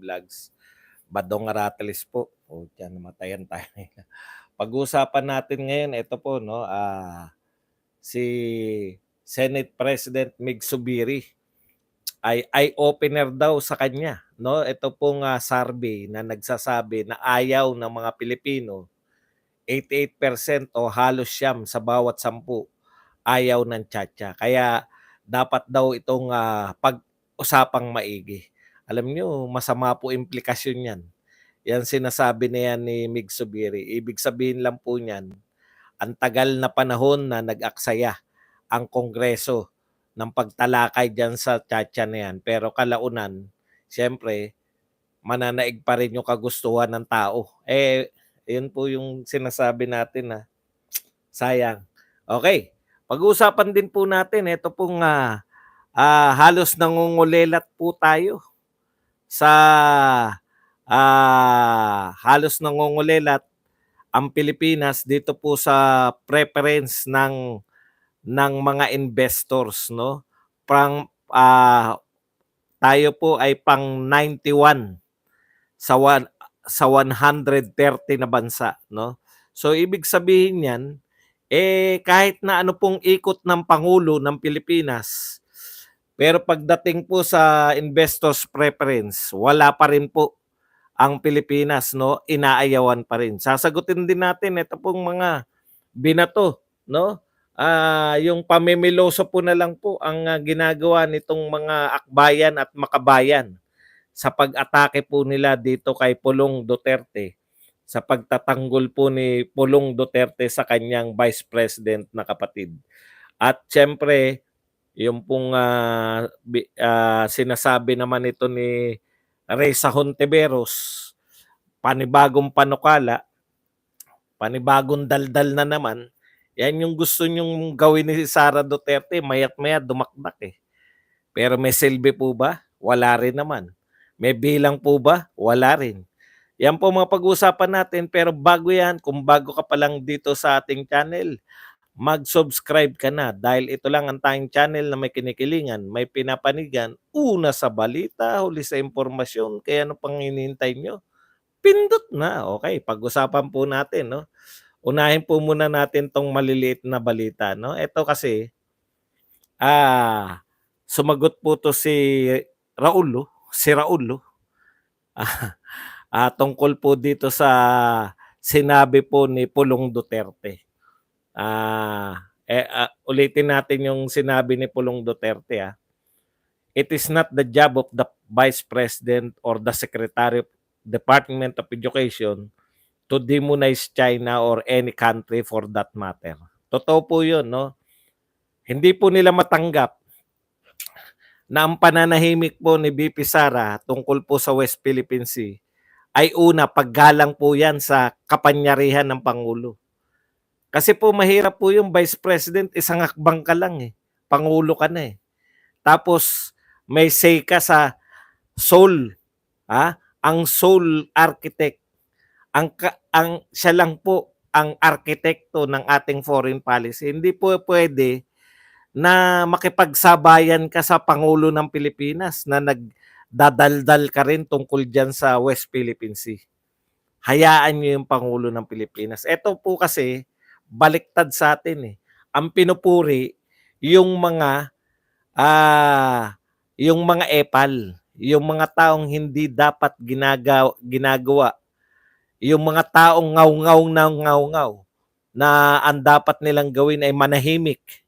Vlogs. Badong Aratelis po. O diyan namatayan tayo. Pag-uusapan natin ngayon, ito po, no, si Senate President Mig Zubiri ay eye-opener daw sa kanya, no? Ito pong survey na nagsasabi na ayaw ng mga Pilipino, 88% o halos siyam sa bawat 10 ayaw ng tiyatya. Kaya dapat daw itong pag-usapang maigi. Alam niyo, masama po implikasyon niyan. Yan sinasabi na yan ni Mig Zubiri. Ibig sabihin lang po niyan, ang tagal na panahon na nag-aksaya ang Kongreso ng pagtalakay dyan sa tiyatya na yan. Pero kalaunan, siyempre, mananaig pa rin yung kagustuhan ng tao. Yun po yung sinasabi natin na sayang. Okay, pag-uusapan din po natin, ito pong halos nangungulelat po tayo sa halos nangungulelat ang Pilipinas dito po sa preference ng mga investors, no? Tayo po ay pang 91 sa 130 na bansa, no? So ibig sabihin niyan, kahit na ano pong ikot ng pangulo ng Pilipinas, pero pagdating po sa investors preference, wala pa rin po ang Pilipinas, no? Inaayawan pa rin. Sasagutin din natin ito pong mga binato, no? Yung pamimiloso po na lang po ang ginagawa nitong mga akbayan at makabayan sa pag-atake po nila dito kay Pulong Duterte, sa pagtatanggol po ni Pulong Duterte sa kanyang vice president na kapatid. At siyempre, yung pong sinasabi naman ito ni Reza Hontiveros, panibagong panukala, panibagong daldal na naman. Yan yung gusto nyong gawin ni Sara Duterte, mayat-maya dumakdak eh. Pero may silbi po ba? Wala rin naman. May bilang po ba? Wala rin. Yan po mga pag-uusapan natin, pero bago yan, kung bago ka pa lang dito sa ating channel, mag-subscribe ka na dahil ito lang ang tayong channel na may kinikilingan, may pinapanigan, una sa balita, huli sa impormasyon, kaya ano pang hinihintay nyo? Pindot na. Okay, pag-usapan po natin, no? Unahin po muna natin tong maliliit na balita, no? Ito kasi, sumagot po to si Raul, si Raul, tungkol po dito sa sinabi po ni Pulong Duterte. Ulitin natin yung sinabi ni Pulong Duterte. It is not the job of the Vice President or the Secretary of Department of Education to demonize China or any country for that matter. Totoo po yun, no? Hindi po nila matanggap na ang pananahimik po ni BP Sara tungkol po sa West Philippine Sea ay una, paggalang po yan sa kapanyarihan ng Pangulo. Kasi po mahirap po yung Vice President, isang hakbang ka lang eh. Pangulo ka na eh. Tapos may say ka sa soul, ang soul architect. Ang siya lang po ang arkitekto ng ating foreign policy. Hindi po pwede na makipagsabayan ka sa Pangulo ng Pilipinas na nagdadaldal ka rin tungkol dyan sa West Philippine Sea. Hayaan nyo yung Pangulo ng Pilipinas. Ito po kasi, baliktad sa atin eh. Ang pinupuri, yung mga epal, yung mga taong hindi dapat ginagawa, yung mga taong ngaw-ngaw na ang dapat nilang gawin ay manahimik,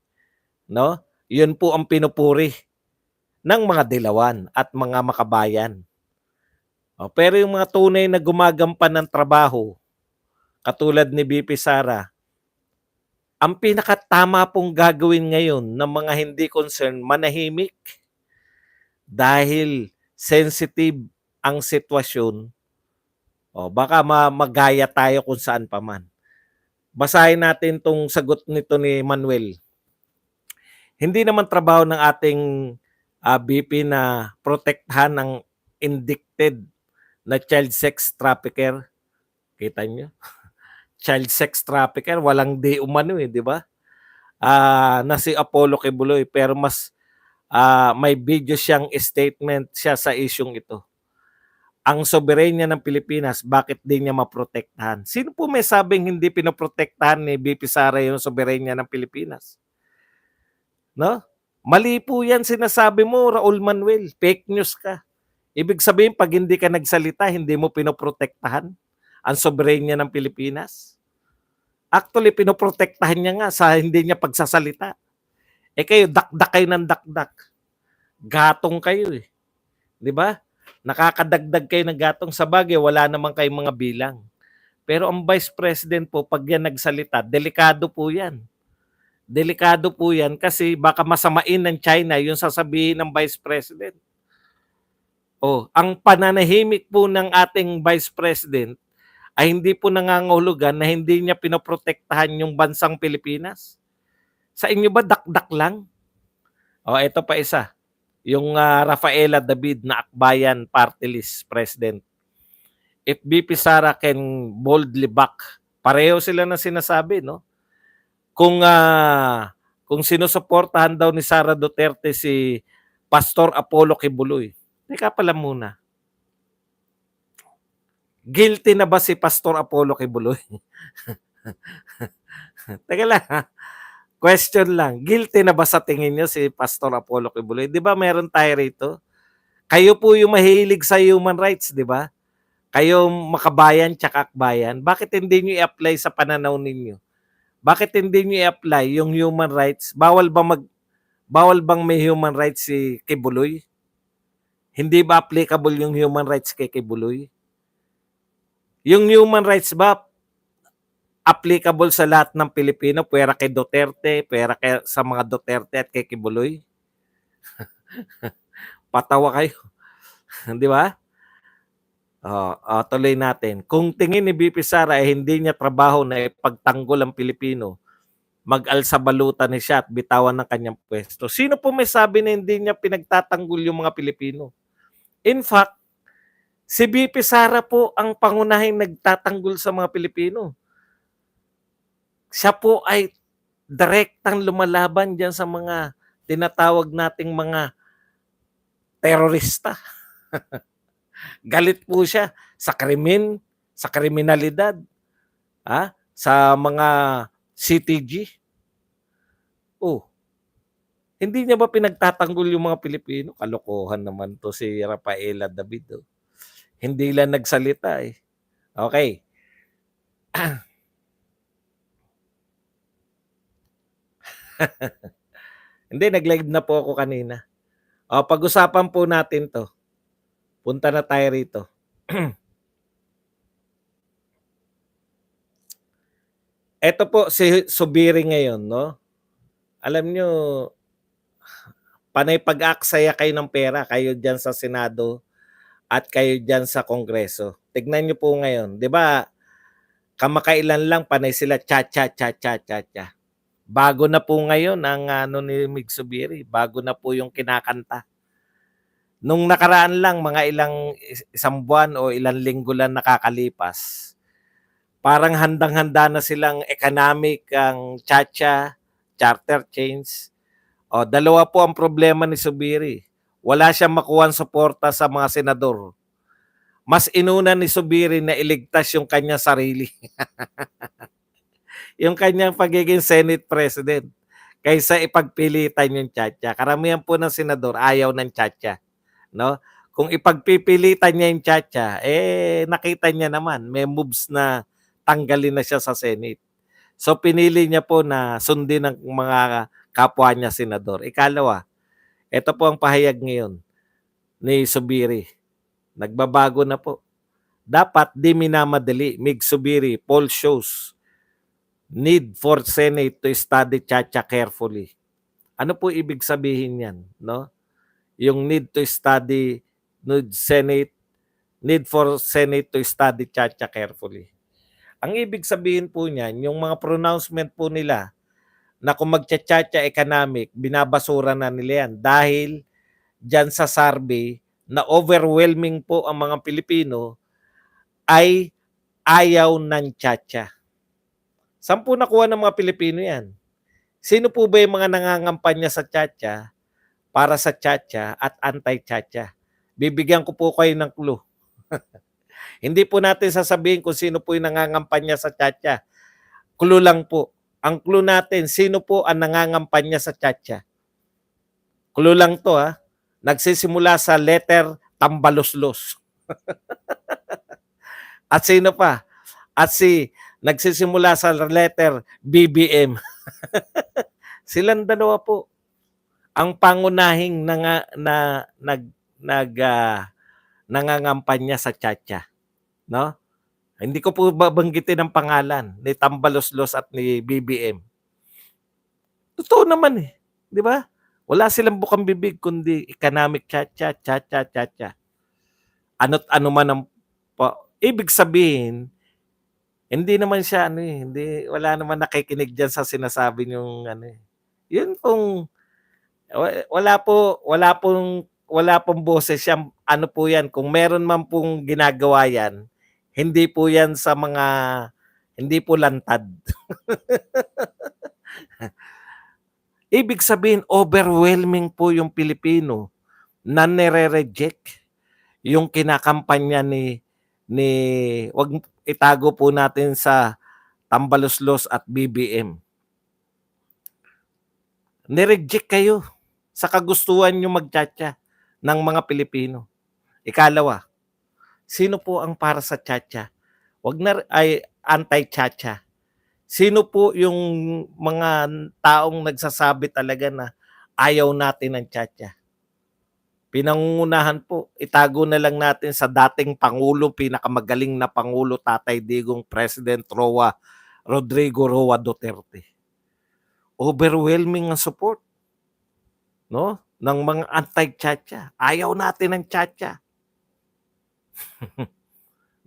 no? Yun po ang pinupuri ng mga dilawan at mga makabayan. Pero yung mga tunay na gumagampan ng trabaho, katulad ni BP Sara, ang pinakatama pong gagawin ngayon ng mga hindi concerned, manahimik. Dahil sensitive ang sitwasyon, baka magaya tayo kung saan pa man. Basahin natin tong sagot nito ni Manuel. Hindi naman trabaho ng ating BP na protektahan ng indicted na child sex trafficker. Kita nyo? Child sex trafficker, walang di umano eh, di ba? Na si Apollo Quebuloy, pero mas may video siyang statement siya sa isyong ito. ang soberenya ng Pilipinas, bakit di niya maprotektahan? Sino po may sabing hindi pinoprotektahan ni VP Sara yung soberenya ng Pilipinas? No? Mali po yan sinasabi mo, Raul Manuel. Fake news ka. Ibig sabihin, pag hindi ka nagsalita, hindi mo pinoprotektahan ang soberenya ng Pilipinas. Actually, pinoprotektahan niya nga sa hindi niya pagsasalita. Eh kayo, dakdak kayo ng dakdak. Gatong kayo eh. Di ba? Nakakadagdag kayo ng gatong. Sa bagay, wala naman kayong mga bilang. Pero ang Vice President po, pag yan nagsalita, delikado po yan. Delikado po yan kasi baka masamain ng China yung sasabihin ng Vice President. Oh, ang pananahimik po ng ating Vice President ay hindi po nangangahulugan na hindi niya pinoprotektahan yung bansang Pilipinas. Sa inyo ba dakdak lang? Oh, ito pa isa. Yung Rafaela David na Akbayan Party List President. If VP Sara can boldly back, pareho sila na sinasabi, no? Kung sinusuportahan daw ni Sara Duterte si Pastor Apollo Kibuloy. Teka pala muna. Guilty na ba si Pastor Apollo Kibuloy? Teka lang ha. Question lang. Guilty na ba sa tingin niyo si Pastor Apollo Kibuloy? Di ba meron tayo rito? Kayo po yung mahilig sa human rights, di ba? Kayo makabayan tsaka akbayan. Bakit hindi niyo i-apply sa pananaw ninyo? Bakit hindi niyo i-apply yung human rights? Bawal bang may human rights si Kibuloy? Hindi ba applicable yung human rights kay Kibuloy? Yung human rights ba applicable sa lahat ng Pilipino, pwera kay Duterte, pwera kay, sa mga Duterte at kay Kibuloy? Patawa kayo. Di ba? Tuloy natin. Kung tingin ni VP Sara ay hindi niya trabaho na ipagtanggol ang Pilipino, mag-alsa balutan ni siya at bitawan ng kanyang pwesto. Sino po may sabi na hindi niya pinagtatanggol yung mga Pilipino? In fact, si VP Sara po ang pangunahing nagtatanggol sa mga Pilipino. Siya po ay direktang lumalaban dyan sa mga tinatawag nating mga terorista. Galit po siya sa krimen, sa kriminalidad, sa mga CTG. Oh, hindi niya ba pinagtatanggol yung mga Pilipino? Kalokohan naman to si Rafaela David. Oh. Hindi lang nagsalita eh. Okay. Hindi, nag-live na po ako kanina. Pag-usapan po natin to. Punta na tayo rito. Ito po si Subiri ngayon, no? Alam nyo, panay pag-aksaya kayo ng pera, kayo dyan sa Senado at kayo dyan sa Kongreso. Tignan nyo po ngayon, di ba, kamakailan lang panay sila cha-cha-cha-cha-cha-cha. Bago na po ngayon ang ni Mig Subiri, bago na po yung kinakanta. Nung nakaraan lang, mga isang buwan o ilang linggo lang nakakalipas, parang handang-handa na silang economic ang cha-cha, charter chains. Dalawa po ang problema ni Subiri. Wala siyang makuhang suporta sa mga senador. Mas inuna ni Subiri na iligtas yung kanya sarili. Yung kanyang pagiging Senate President kaysa ipagpilitan yung cha-cha. Karamihan po ng senador ayaw ng cha-cha. No? Kung ipagpipilitan niya yung cha-cha, nakita niya naman, may moves na tanggalin na siya sa Senate. So pinili niya po na sundin ng mga kapwa niya senador. Ikalawa, ito po ang pahayag ngayon ni Subiri. Nagbabago na po. Dapat di minamadali. Mig Subiri, poll shows need for Senate to study cha-cha carefully. Ano po ibig sabihin yan? No? Yung need for Senate to study cha-cha carefully. Ang ibig sabihin po niyan, yung mga pronouncement po nila na kung magcha-cha-cha economic, binabasura na nila yan dahil dyan sa survey na overwhelming po ang mga Pilipino ay ayaw ng cha-cha. Saan po nakuha ng mga Pilipino yan? Sino po ba yung mga nangangampanya sa cha-cha, para sa cha-cha at anti-cha-cha? Bibigyan ko po kayo ng clue. Hindi po natin sasabihin kung sino po yung nangangampanya sa tiyatya. Clue lang po. Ang clue natin, sino po ang nangangampanya sa tiyatya? Clue lang to ha. Nagsisimula sa letter Tambaloslos. At sino pa? At nagsisimula sa letter BBM. Silang dalawa po ang pangunahing nangangampanya sa tiyatya, no? Hindi ko po babanggitin ang pangalan ni Tambaloslos at ni BBM. Totoo naman eh, 'di ba? Wala silang bukang bibig kundi economic tiyatya, tiyatya, tiyatya. Ano't ano man ang ibig sabihin, hindi naman siya ano eh, wala naman nakikinig diyan sa sinasabi niyong ano eh. Yun pong wala pong boses siyang ano po 'yan, kung meron man pong ginagawa 'yan, hindi po 'yan sa mga hindi po lantad. Ibig sabihin overwhelming po yung Pilipino na nire-reject yung kinakampanya ni wag itago po natin sa Tambaloslos at BBM. Ni-reject kayo sa kagustuhan nyo magtiyatya ng mga Pilipino. Ikalawa, sino po ang para sa tiyatya? Wag na ay anti-tiyatya. Sino po yung mga taong nagsasabi talaga na ayaw natin ng tiyatya? Pinangungunahan po, itago na lang natin sa dating Pangulo, pinakamagaling na Pangulo, Tatay Digong, President Rodrigo Roa Duterte. Overwhelming ang support, no, ng mga anti-tiyatya. Ayaw natin ng tiyatya.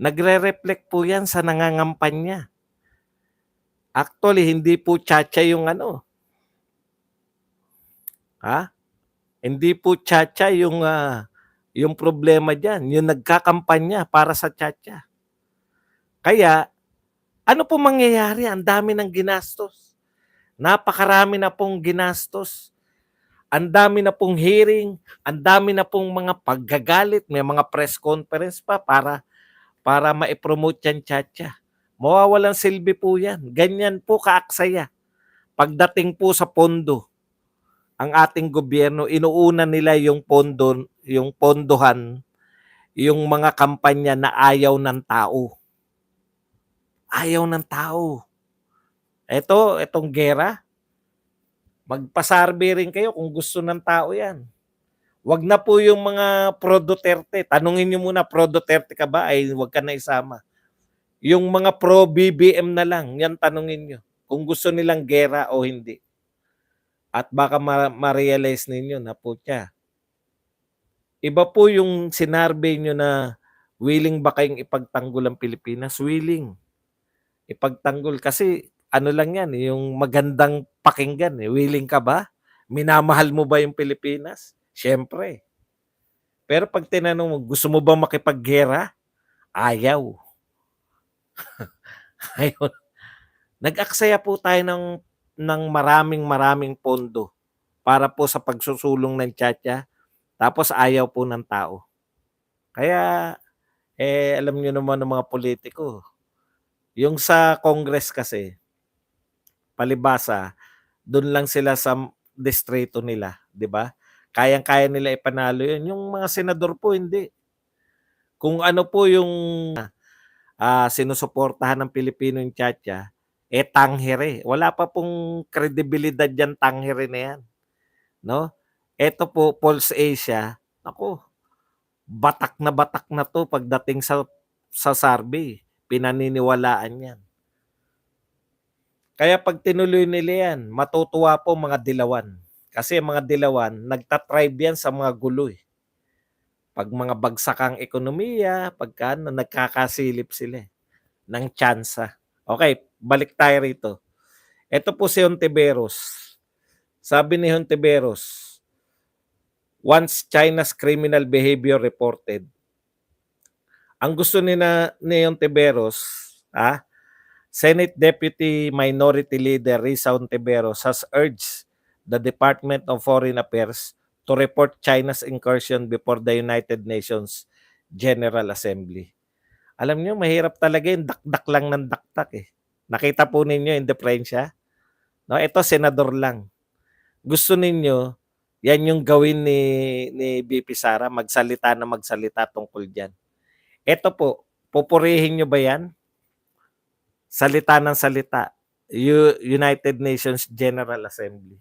Nagre-reflect po yan sa nangangampanya. Actually, hindi po tiyatya yung ano. Ha? Hindi po tiyatya yung problema diyan, yung nagkakampanya para sa tiyatya. Kaya, ano po mangyayari? Ang dami ng ginastos. Napakarami na pong ginastos. Ang dami na pong hearing, ang dami na pong mga paggagalit, may mga press conference pa para ma-promote yan tiyatya. Mawawalang silbi po yan. Ganyan po kaaksaya. Pagdating po sa pondo, ang ating gobyerno, inuuna nila yung pondohan, yung mga kampanya na ayaw ng tao. Ayaw ng tao. Itong gera, magpa-survey rin kayo kung gusto ng tao yan. Wag na po yung mga pro-Duterte. Tanungin nyo muna, pro-Duterte ka ba? Ay wag ka na isama. Yung mga pro-BBM na lang, yan tanungin nyo. Kung gusto nilang gera o hindi. At baka ma-realize ninyo na putya. Iba po yung sinarvey nyo na willing ba kayong ipagtanggol ang Pilipinas? Willing. Ipagtanggol kasi ano lang yan, yung magandang pakinggan. Willing ka ba? Minamahal mo ba yung Pilipinas? Siyempre. Pero pag tinanong mo, gusto mo ba makipaggera? Ayaw. Ayaw. Nag-aksaya po tayo ng maraming pondo para po sa pagsusulong ng tiyatya, tapos ayaw po ng tao. Kaya, alam nyo naman ng mga politiko, yung sa Congress kasi, palibasa, doon lang sila sa distrito nila, di ba? Kayang-kaya nila ipanalo yun. Yung mga senador po, hindi. Kung ano po yung sinusuportahan ng Pilipino yung tiyatya, tanghere. Wala pa pong kredibilidad yan, tanghere na yan. No? Ito po, Pulse Asia, ako, batak na to pagdating sa survey. Pinaniniwalaan yan. Kaya pag tinuloy nila yan, matutuwa po mga dilawan. Kasi mga dilawan, nagtatribe yan sa mga gulo eh. Pag mga bagsakang ekonomiya, pagka nagkakasilip sila ng tsansa. Okay, balik tayo rito. Ito po si Hontiveros. Sabi ni Hontiveros, once China's criminal behavior reported. Ang gusto ni Hontiveros, Senate Deputy Minority Leader Risa Hontiveros has urged the Department of Foreign Affairs to report China's incursion before the United Nations General Assembly. Alam niyo mahirap talaga yung dakdak lang ng dakdak, eh. Nakita po ninyo yung diferensya? No, ito senador lang. Gusto ninyo, yan yung gawin ni VP Sara, magsalita tungkol diyan. Ito po, pupurihin niyo ba yan? Salita ng salita. United Nations General Assembly.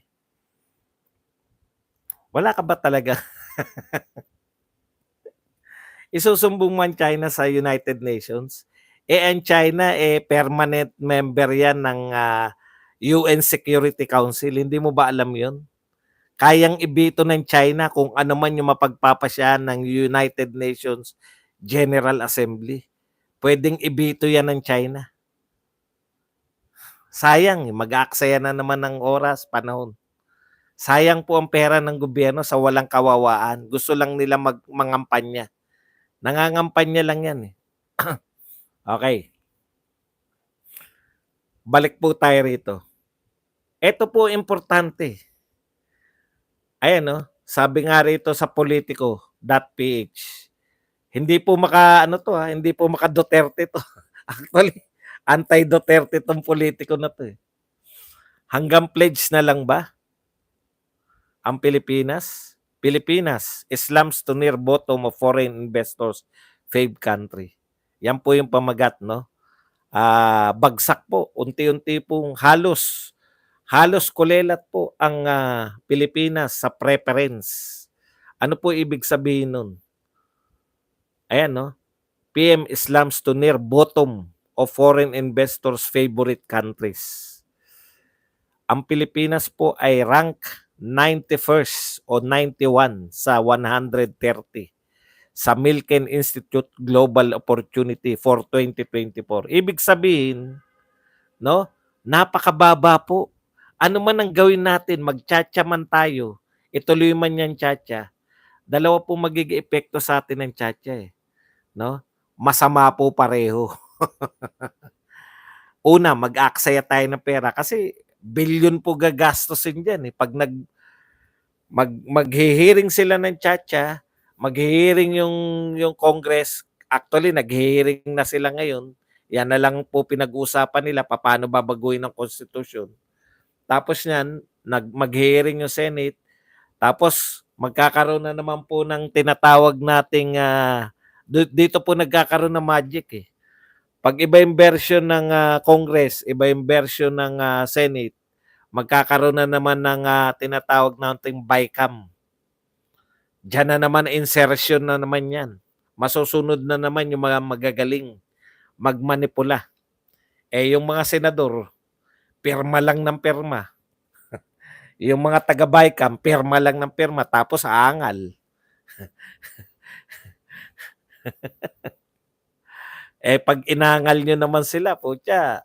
Wala ka ba talaga? Isusumbong mo ang China sa United Nations? Ang China, permanent member yan ng UN Security Council. Hindi mo ba alam yun? Kayang ibito ng China kung ano man yung mapagpapasya ng United Nations General Assembly. Pwedeng ibito yan ng China. Sayang, mag-aaksaya na naman ng oras, panahon. Sayang po ang pera ng gobyerno sa walang kawawaan. Gusto lang nila mangampanya. Nangangampanya lang yan, eh. Okay. Balik po tayo rito. Ito po importante. Ayan, no? Sabi nga rito sa politico.ph. Hindi po hindi po maka Duterte to. Actually, anti-Duterte tong politiko na to, eh. Hanggang pledge na lang ba ang Pilipinas? Pilipinas slumps to near bottom of foreign investors fave country. Yan po yung pamagat, no? Bagsak po, unti-unti pong halos kulelat po ang Pilipinas sa preference. Ano po ibig sabihin nun? Ayan, no? PM slumps to near bottom of foreign investors' favorite countries. Ang Pilipinas po ay rank 91st o 91 sa 130 sa Milken Institute Global Opportunity for 2024. Ibig sabihin, no? Napakababa po. Ano man ang gawin natin, magtsatsa man tayo, ituloy man yan tsatsa, dalawa po magiging epekto sa atin ng tsatsa, eh. No? Masama po pareho. Una, mag-aaksaya tayo ng pera kasi billion po gagastusin diyan, eh. Pag maghe-hearing sila ng tsatsa, maghe-hearing yung Congress, actually naghe-hearing na sila ngayon. Yan na lang po pinag-uusapan nila paano babaguhin ang konstitusyon. Tapos niyan, mag-hearing yung Senate. Tapos magkakaroon na naman po ng tinatawag nating dito po nagkakaroon ng magic, eh. Pag iba yung version ng Congress, iba yung version ng Senate, magkakaroon na naman ng tinatawag nating BICAM. Diyan na naman insertion na naman yan. Masusunod na naman yung mga magagaling magmanipula. Yung mga senador, pirma lang ng pirma. Yung mga taga-BICAM, pirma lang ng pirma, tapos aangal. Pag inangal nyo naman sila, putya,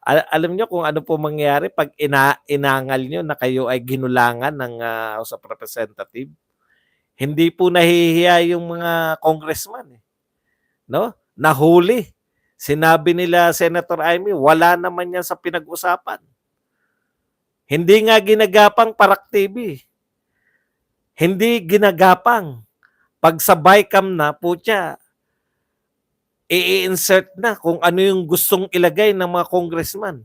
alam nyo kung ano po mangyayari pag inangal nyo na kayo ay ginulangan ng House of Representative. Hindi po nahihiya yung mga congressman, eh. No? Nahuli. Sinabi nila Senator Amy, wala naman yan sa pinag-usapan. Hindi nga ginagapang Parak TV. Hindi ginagapang. Pag sa BICAM na, putya, i-insert na kung ano yung gustong ilagay ng mga congressman.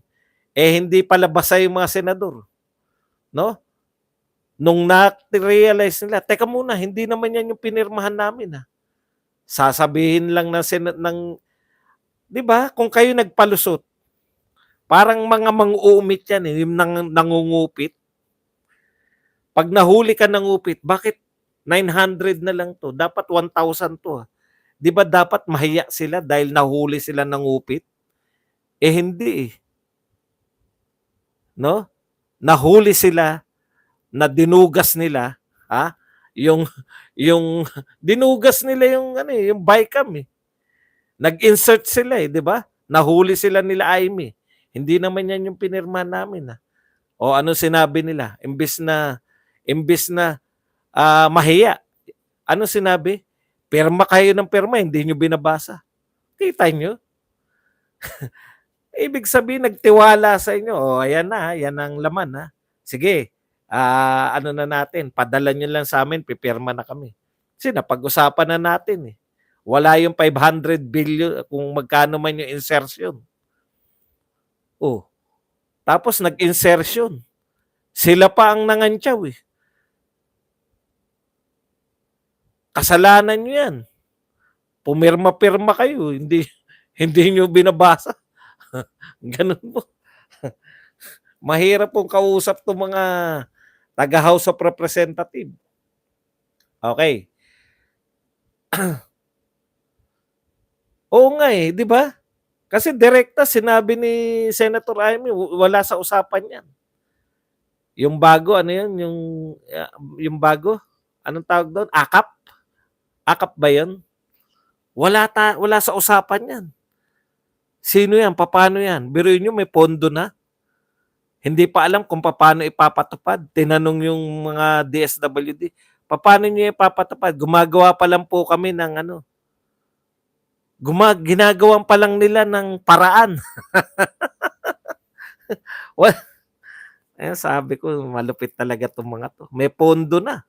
Hindi pala basa yung mga senador. No? Nung na-realize nila, teka muna, hindi naman yan yung pinirmahan namin, ha. Sasabihin lang ng 'di ba? Kung kayo nagpalusot, parang mga mang-uumit yan, yung nangungupit. Pag nahuli ka nangupit, bakit 900 na lang to? Dapat 1,000 to, ha. 'Di ba dapat mahiya sila dahil nahuli sila nangupit? Hindi, eh. No? Nahuli sila na dinugas nila, ha? Yung dinugas nila yung yung BICAM, eh. Nag-insert sila, eh, 'di ba? Nahuli sila nila Amy. Hindi naman yan yung pinirma namin, ha. O ano sinabi nila? Imbis na mahiya. Ano sinabi? Pirma kayo ng pirma, hindi nyo binabasa. Kita nyo? Ibig sabihin, nagtiwala sa inyo. O, ayan na, yan ang laman, ha. Sige, ano na natin, padala nyo lang sa amin, pipirma na kami. Kasi napag-usapan na natin, eh. Wala yung 500 billion kung magkano man yung insertion. Oh, tapos nag-insertion. Sila pa ang nangantyaw eh. Kasalanan nyo yan. Pumirma-pirma kayo, hindi nyo binabasa. Ganun po. Mahirap pong kausap to mga taga-House of Representative. Okay. Oo nga eh, di ba? Kasi direkta sinabi ni Senator Amy, wala sa usapan yan. Yung bago, ano yan? Yung bago? Anong tawag doon? AKAP? AKAP ba yun? Wala sa usapan yan. Sino yan? Paano yan? Biruin nyo, may pondo na. Hindi pa alam kung paano ipapatupad. Tinanong yung mga DSWD, paano nyo ipapatupad? Gumagawa pa lang po kami ng ano. Ginagawan pa lang nila ng paraan. Well, sabi ko, malupit talaga itong mga to. May pondo na.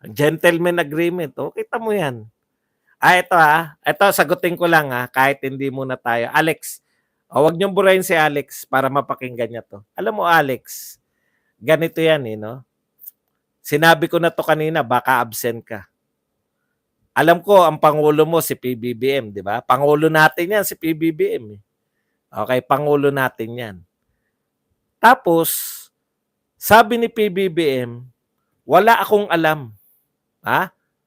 Gentleman agreement. O, kita mo yan. Ito Ito, sagutin ko lang kahit hindi muna tayo. Alex, wag niyong burahin si Alex para mapakinggan niya to. Alam mo, Alex, ganito yan no? Sinabi ko na to kanina, baka absent ka. Alam ko, ang Pangulo mo si PBBM, di ba? Pangulo natin yan si PBBM. Okay, Pangulo natin yan. Tapos, sabi ni PBBM, wala akong alam.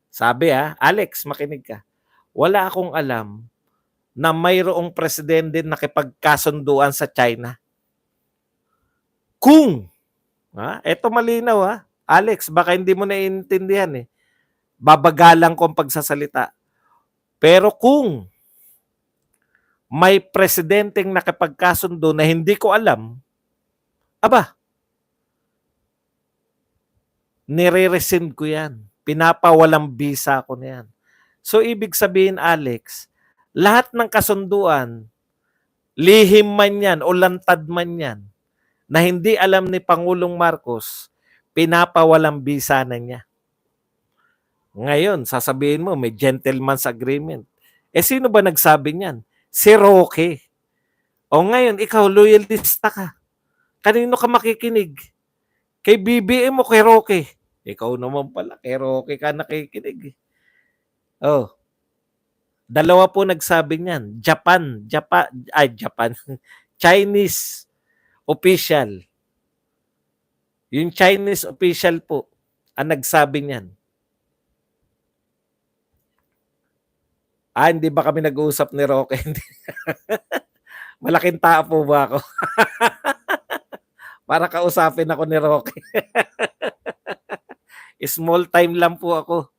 Sabi Alex, makinig ka. Wala akong alam na mayroong presidente nakipagkasunduan sa China. Kung, eto malinaw Alex, baka hindi mo naiintindihan babagalang ko ang pagsasalita. Pero kung may presidenteng nakipagkasundo na hindi ko alam, nire-rescind ko yan. Pinapawalang visa ko na yan. So, ibig sabihin, Alex, lahat ng kasunduan, lihim man yan o lantad man yan, na hindi alam ni Pangulong Marcos, pinapawalang visa na niya. Ngayon, sasabihin mo, may gentleman's agreement. Sino ba nagsabi niyan? Si Roque. O ngayon, ikaw, loyalista ka. Kanino ka makikinig? Kay BBM o kay Roque? Ikaw naman pala, kay Roque ka nakikinig. Dalawa po nagsabi niyan. Japan. Chinese official. Yung Chinese official po ang nagsabi niyan. Hindi ba kami nag-uusap ni Roque? Malaking tao po ba ako? Para kausapin ako ni Roque. Small time lang po ako.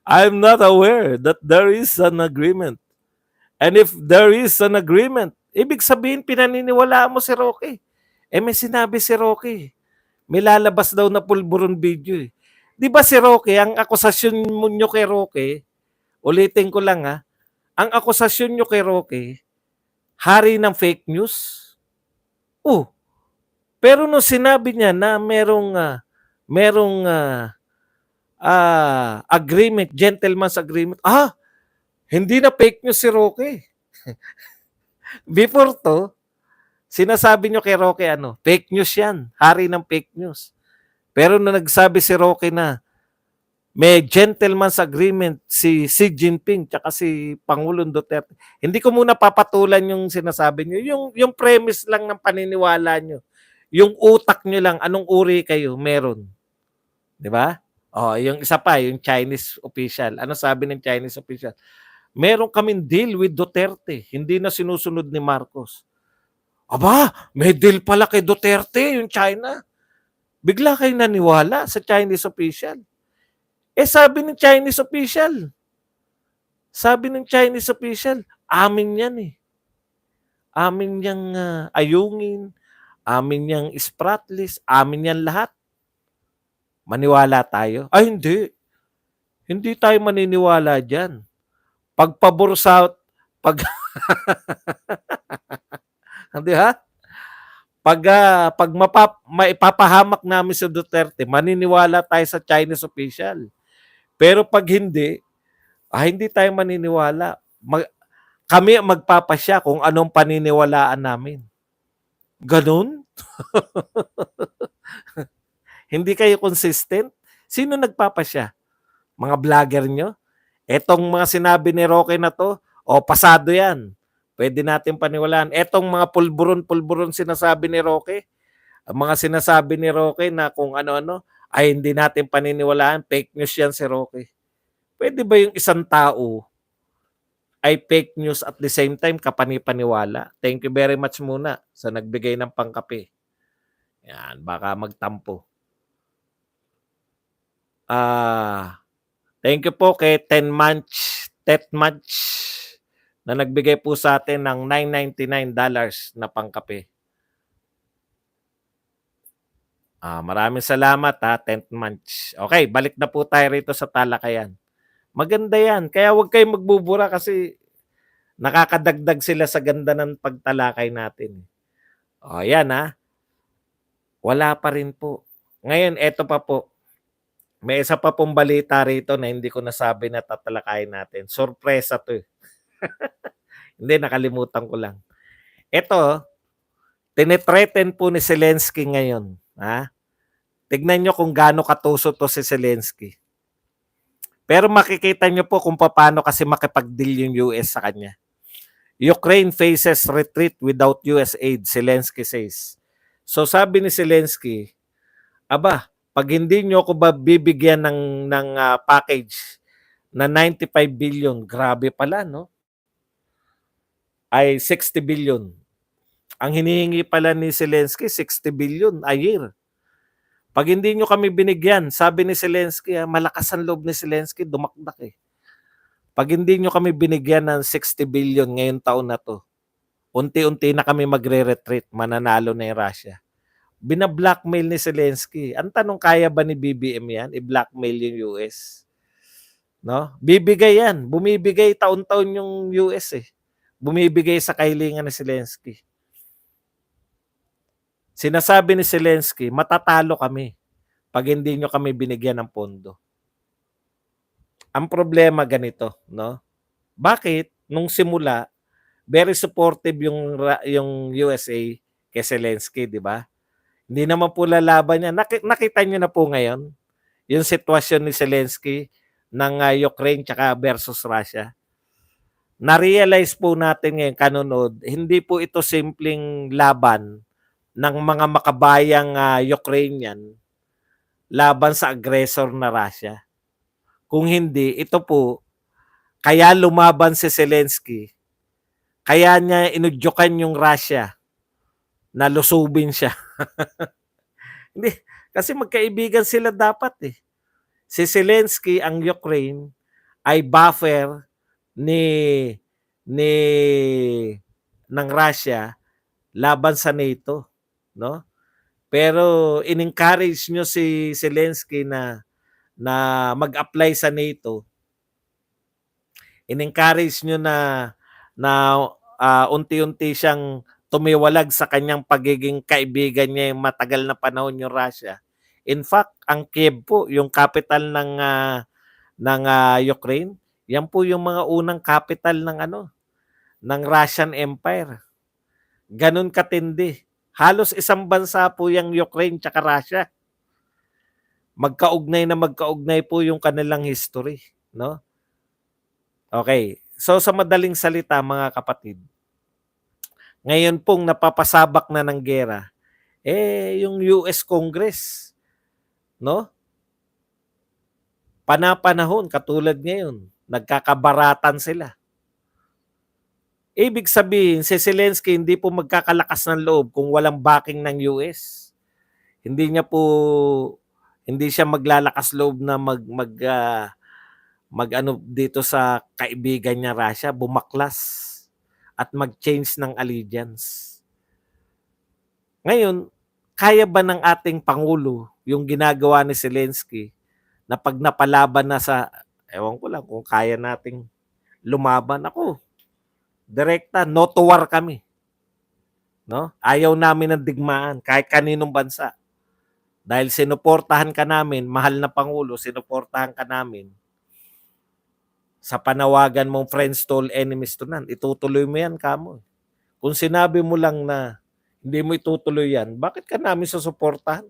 I'm not aware that there is an agreement. And if there is an agreement, ibig sabihin pinaniniwalaan mo si Roque. May sinabi si Roque. May lalabas daw na pulburon video Di ba si Roque, ang akusasyon nyo kay Roque, ulitin ko lang ang akusasyon nyo kay Roque, hari ng fake news. Pero nung sinabi niya na merong agreement, gentleman's agreement, hindi na fake news si Roque. Before to, sinasabi nyo kay Roque fake news yan, hari ng fake news. Pero nung nagsabi si Roque na may gentleman's agreement si Xi Jinping tsaka si Pangulong Duterte, hindi ko muna papatulan yung sinasabi nyo. Yung premise lang ng paniniwala nyo. Yung utak nyo lang, anong uri kayo, meron. Di ba? Yung isa pa, yung Chinese official. Ano sabi ng Chinese official? Meron kaming deal with Duterte. Hindi na sinusunod ni Marcos. May deal pala kay Duterte, yung China. Bigla kayo naniwala sa Chinese official. Sabi ng Chinese official, amin yan Amin niyang ayungin, amin niyang spratless, amin yan lahat. Maniwala tayo? Hindi. Hindi tayo maniniwala dyan. Pagpabursa, Di ba? Pag maipapahamak namin si Duterte, maniniwala tayo sa Chinese official. Pero pag hindi, hindi tayo maniniwala. Kami ang magpapasya kung anong paniniwalaan namin. Ganun? Hindi kayo consistent? Sino nagpapasya? Mga vlogger nyo? Etong mga sinabi ni Roque na to, pasado yan. Pwede natin paniwalaan. Etong mga pulburon sinasabi ni Roque, ang mga sinasabi ni Roque na kung ano-ano, ay hindi natin paniniwalaan. Fake news yan si Roque. Pwede ba yung isang tao ay fake news at the same time kapani-paniwala? Thank you very much muna sa nagbigay ng pangkape. Yan, baka magtampo. Thank you po kay Tetmatch na nagbigay po sa atin ng $9.99 na pangkape. Maraming salamat Tetmatch. Okay, balik na po tayo rito sa talakayan. Maganda yan. Kaya huwag kayong magbubura kasi nakakadagdag sila sa ganda ng pagtalakay natin. Yan Wala pa rin po. Ngayon, eto pa po. May isa pa pong balita rito na hindi ko nasabi na tatalakayin natin. Sorpresa to eh. Hindi, nakalimutan ko lang. Ito, tinitreaten po ni Zelensky ngayon. Tignan nyo kung gaano katuso to si Zelensky. Pero makikita nyo po kung paano kasi makipag-deal yung US sa kanya. Ukraine faces retreat without US aid, Zelensky says. So sabi ni Zelensky, pag hindi nyo ako bibigyan ng package na 95 billion, grabe pala, no? Ay 60 billion. Ang hinihingi pala ni Zelensky, 60 billion a year. Pag hindi nyo kami binigyan, sabi ni Zelensky, malakas ang loob ni Zelensky, dumakdak eh. Pag hindi nyo kami binigyan ng 60 billion ngayong taon na to, unti-unti na kami magre-retreat, mananalo na yung Russia. Bina-blackmail ni Zelensky. Ang tanong, kaya ba ni BBM yan? I-blackmail yung US? No? Bibigay yan. Bumibigay taon-taon yung US eh. Bumibigay sa kahilingan ni Zelensky. Sinasabi ni Zelensky, matatalo kami pag hindi nyo kami binigyan ng pondo. Ang problema ganito, no? Bakit? Nung simula, very supportive yung USA kay Zelensky, di ba? Hindi naman po lalaban niya. Nakita niyo na po ngayon yung sitwasyon ni Zelensky ng Ukraine tsaka versus Russia. Na-realize po natin ngayon, kanunod, hindi po ito simpleng laban ng mga makabayang Ukrainian laban sa aggressor na Russia. Kung hindi, ito po, kaya lumaban si Zelensky, kaya niya inudyukan yung Russia na lusubin siya. Hindi, kasi magkaibigan sila dapat eh. Si Zelensky, ang Ukraine, ay buffer ng Russia laban sa NATO, no? Pero in-encourage nyo si Zelensky na mag-apply sa NATO. In-encourage nyo na unti-unti siyang tumiwalag sa kanyang pagiging kaibigan niya yung matagal na panahon yung Russia. In fact, ang Kiev po, yung capital ng Ukraine, yan po yung mga unang capital ng Russian Empire. Ganun katindi. Halos isang bansa po yung Ukraine tsaka Russia. Magkaugnay po yung kanilang history, no? Okay. So sa madaling salita mga kapatid, ngayon pong napapasabak na ng gera, yung US Congress, no? Panahon katulad ngayon, nagkakabaratan sila. Ibig sabihin, si Zelensky hindi po magkakalakas ng loob kung walang backing ng US. Hindi siya maglalakas loob na dito sa kaibigan niya Russia, bumaklas at mag-change ng allegiance. Ngayon, kaya ba ng ating Pangulo yung ginagawa ni Zelensky na pag napalaban na ewan ko lang kung kaya nating lumaban ako. Direkta, no to war kami. no? Ayaw namin ng digmaan kahit kaninong bansa. Dahil sinuportahan ka namin, mahal na Pangulo, sinuportahan ka namin. Sa panawagan mong friends to all, enemies to none, itutuloy mo yan, kamo. Kung sinabi mo lang na hindi mo itutuloy yan, bakit ka namin susuportahan?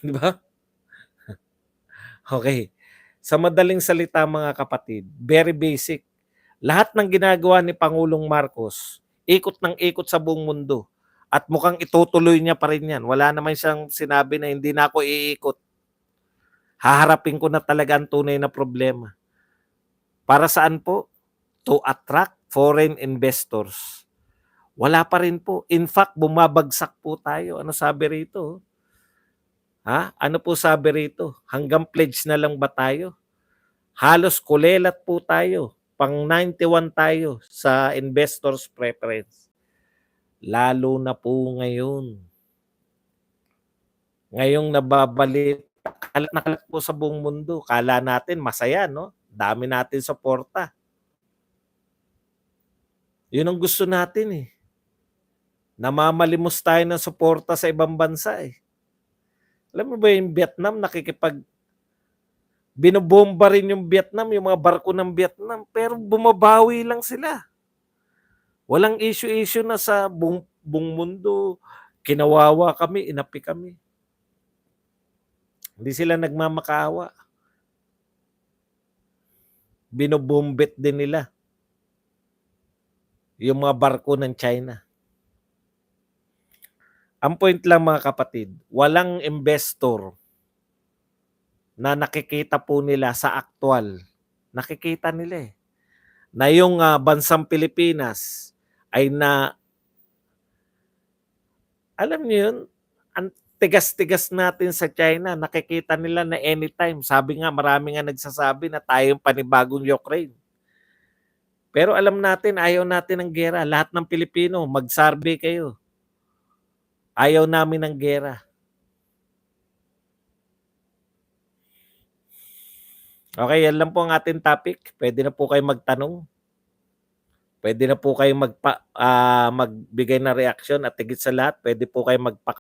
Di ba? Okay. Sa madaling salita mga kapatid, very basic. Lahat ng ginagawa ni Pangulong Marcos, ikot ng ikot sa buong mundo. At mukhang itutuloy niya pa rin yan. Wala naman siyang sinabi na hindi na ako iikot. Haharapin ko na talaga ang tunay na problema. Para saan po? To attract foreign investors. Wala pa rin po. In fact, bumabagsak po tayo. Ano sabi rito? Ha? Ano po sabi rito? Hanggang pledge na lang ba tayo? Halos kulelat po tayo. Pang 91 tayo sa investors preference. Lalo na po ngayon. Ngayong nababalit, kalat na kalat po sa buong mundo. Kala natin masaya, no? Dami natin suporta. Yun ang gusto natin eh. Namamalimos tayo ng suporta sa ibang bansa eh. Alam mo ba yung Vietnam binobomba rin yung Vietnam, yung mga barko ng Vietnam, pero bumabawi lang sila. Walang issue-issue na sa buong mundo. Kinawawa kami, inapi kami. Hindi sila nagmamakaawa. Binobombet din nila yung mga barko ng China. Ang point lang mga kapatid, walang investor na nakikita po nila sa aktual. Nakikita nila eh. Na yung bansang Pilipinas ay alam niyo yun, ang tigas-tigas natin sa China, nakikita nila na anytime. Sabi nga, marami nga nagsasabi na tayong panibagong Ukraine. Pero alam natin, ayaw natin ng gera. Lahat ng Pilipino, mag-survey kayo. Ayaw namin ng gera. Okay, yan lang po ang ating topic. Pwede na po kayo magtanong. Pwede na po kayo magbigay na reaksyon at higit sa lahat, pwede po kayo